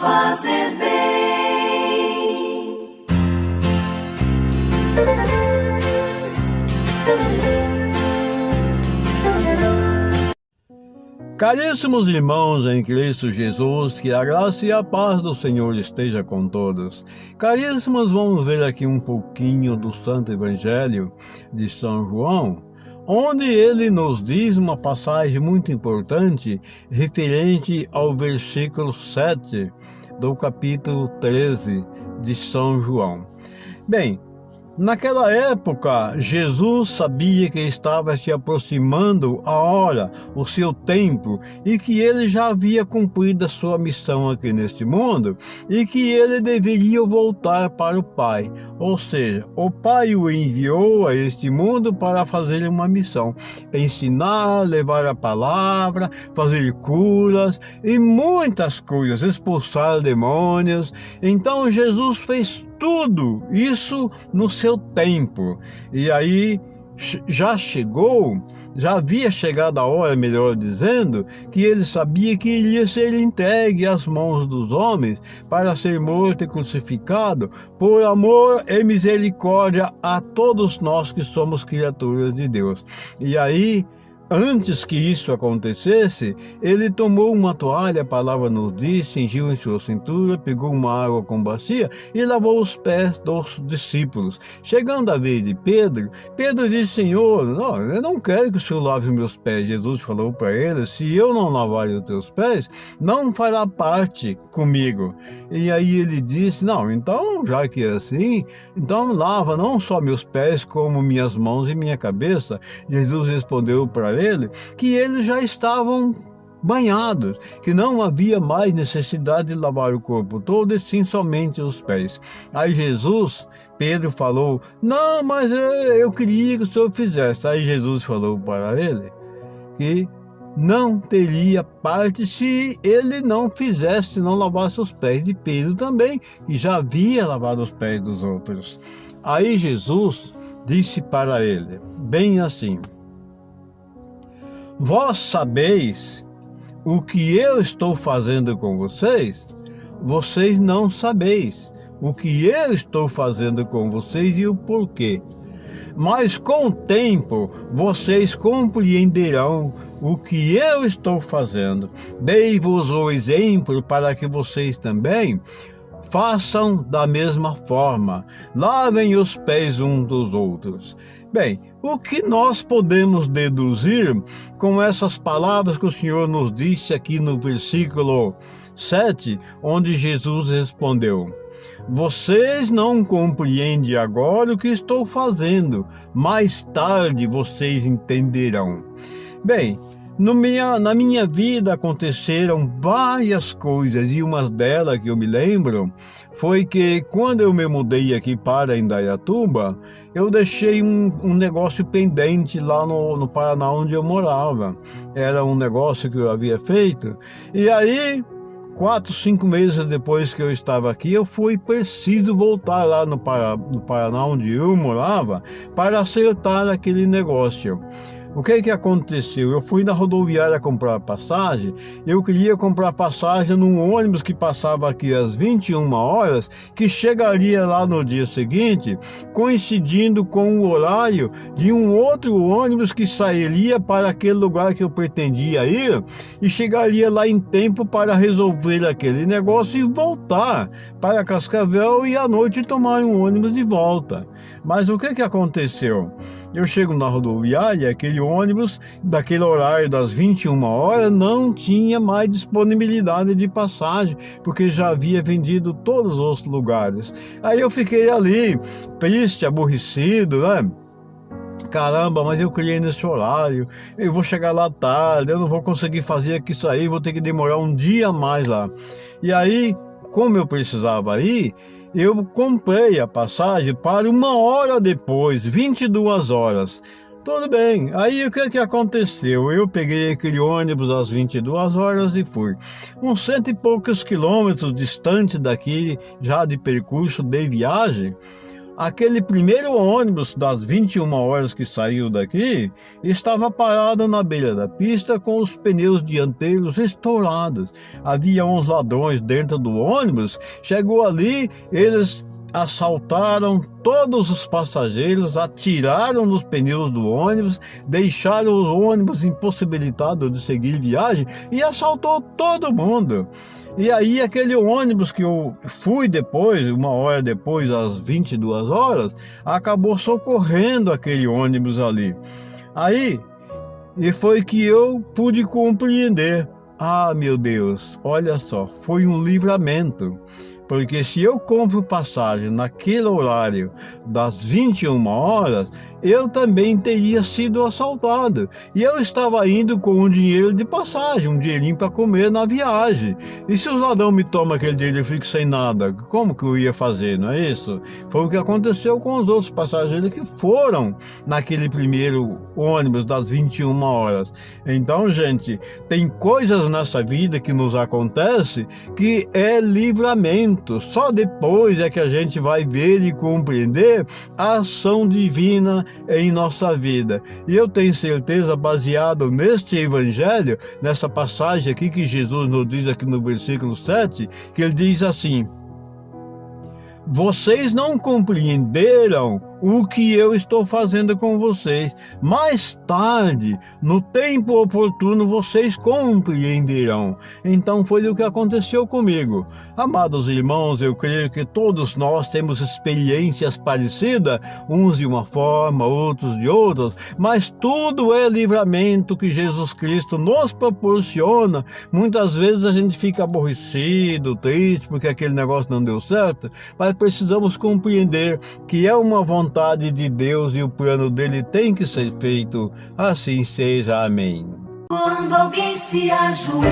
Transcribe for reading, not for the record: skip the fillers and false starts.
fazer bem. Caríssimos irmãos em Cristo Jesus, que a graça e a paz do Senhor esteja com todos. Caríssimos, vamos ver aqui um pouquinho do Santo Evangelho de São João, onde ele nos diz uma passagem muito importante referente ao versículo 7 do capítulo 13 de São João. Bem, naquela época, Jesus sabia que estava se aproximando a hora, o seu tempo, e que ele já havia cumprido a sua missão aqui neste mundo, e que ele deveria voltar para o Pai. Ou seja, o Pai o enviou a este mundo para fazer uma missão: ensinar, levar a palavra, fazer curas e muitas coisas, expulsar demônios. Então Jesus fez tudo isso no seu tempo. E aí já havia chegado a hora, melhor dizendo, que ele sabia que iria ser entregue às mãos dos homens para ser morto e crucificado por amor e misericórdia a todos nós que somos criaturas de Deus. E aí, antes que isso acontecesse, ele tomou uma toalha, a palavra nos diz, cingiu em sua cintura, pegou uma água com bacia e lavou os pés dos discípulos. Chegando a vez de Pedro, Pedro disse: Senhor, não, eu não quero que o Senhor lave meus pés. Jesus falou para ele: se eu não lavar os teus pés, não fará parte comigo. E aí ele disse: não, então, já que é assim, então lava não só meus pés, como minhas mãos e minha cabeça. Jesus respondeu para ele que eles já estavam banhados, que não havia mais necessidade de lavar o corpo todo, e sim somente os pés. Aí Pedro falou: não, mas eu queria que o Senhor fizesse. Aí Jesus falou para ele que não teria parte se ele não fizesse, não lavasse os pés de Pedro também, que já havia lavado os pés dos outros. Aí Jesus disse para ele, bem assim: vós sabeis o que eu estou fazendo com vocês? Vocês não sabeis o que eu estou fazendo com vocês e o porquê. Mas com o tempo vocês compreenderão o que eu estou fazendo. Dei-vos o exemplo para que vocês também façam da mesma forma. Lavem os pés uns dos outros. Bem, o que nós podemos deduzir com essas palavras que o Senhor nos disse aqui no versículo 7, onde Jesus respondeu: vocês não compreendem agora o que estou fazendo, mais tarde vocês entenderão. Bem, na minha vida aconteceram várias coisas, e uma delas que eu me lembro foi que quando eu me mudei aqui para Indaiatuba, eu deixei um negócio pendente lá no Paraná, onde eu morava. Era um negócio que eu havia feito, e aí 4, 5 meses depois que eu estava aqui, eu fui preciso voltar lá no Paraná, onde eu morava, para acertar aquele negócio. O que aconteceu? Eu fui na rodoviária comprar passagem. Eu queria comprar passagem num ônibus que passava aqui às 21 horas, que chegaria lá no dia seguinte, coincidindo com o horário de um outro ônibus que sairia para aquele lugar que eu pretendia ir, e chegaria lá em tempo para resolver aquele negócio e voltar para Cascavel, e à noite tomar um ônibus de volta. Mas o que aconteceu? Eu chego na rodoviária, aquele ônibus, daquele horário das 21 horas, não tinha mais disponibilidade de passagem, porque já havia vendido todos os lugares. Aí eu fiquei ali, triste, aborrecido, né? Caramba, mas eu criei nesse horário, eu vou chegar lá tarde, eu não vou conseguir fazer aqui isso aí, vou ter que demorar um dia a mais lá. E aí, como eu precisava ir, eu comprei a passagem para 1 hora depois, 22 horas. Tudo bem, aí o que aconteceu? Eu peguei aquele ônibus às 22 horas e fui. Uns 100 e poucos quilômetros distante daqui, já de percurso de viagem. aquele primeiro ônibus das 21 horas que saiu daqui estava parado na beira da pista com os pneus dianteiros estourados. Havia uns ladrões dentro do ônibus. Chegou ali, eles assaltaram todos os passageiros, atiraram nos pneus do ônibus, deixaram o ônibus impossibilitado de seguir viagem e assaltou todo mundo. E aí aquele ônibus que eu fui depois, 1 hora depois, às 22 horas, acabou socorrendo aquele ônibus ali. Aí, e foi que eu pude compreender. Ah, meu Deus, olha só, foi um livramento. Porque se eu compro passagem naquele horário das 21 horas, eu também teria sido assaltado. E eu estava indo com um dinheiro de passagem, um dinheirinho para comer na viagem. E se os ladrões me tomam aquele dinheiro e eu fico sem nada, como que eu ia fazer, não é isso? Foi o que aconteceu com os outros passageiros que foram naquele primeiro ônibus das 21 horas. Então, gente, tem coisas nessa vida que nos acontecem que é livramento. Só depois é que a gente vai ver e compreender a ação divina em nossa vida. E eu tenho certeza, baseado neste evangelho, nessa passagem aqui que Jesus nos diz aqui no versículo 7, que ele diz assim: vocês não compreenderam o que eu estou fazendo com vocês. Mais tarde, no tempo oportuno, vocês compreenderão. Então foi o que aconteceu comigo. Amados irmãos, eu creio que todos nós temos experiências parecidas, uns de uma forma, outros de outras, mas tudo é livramento que Jesus Cristo nos proporciona. Muitas vezes a gente fica aborrecido, triste, porque aquele negócio não deu certo, mas precisamos compreender que é uma vontade de Deus e o plano dele tem que ser feito. Assim seja. Amém. Quando alguém se ajoelha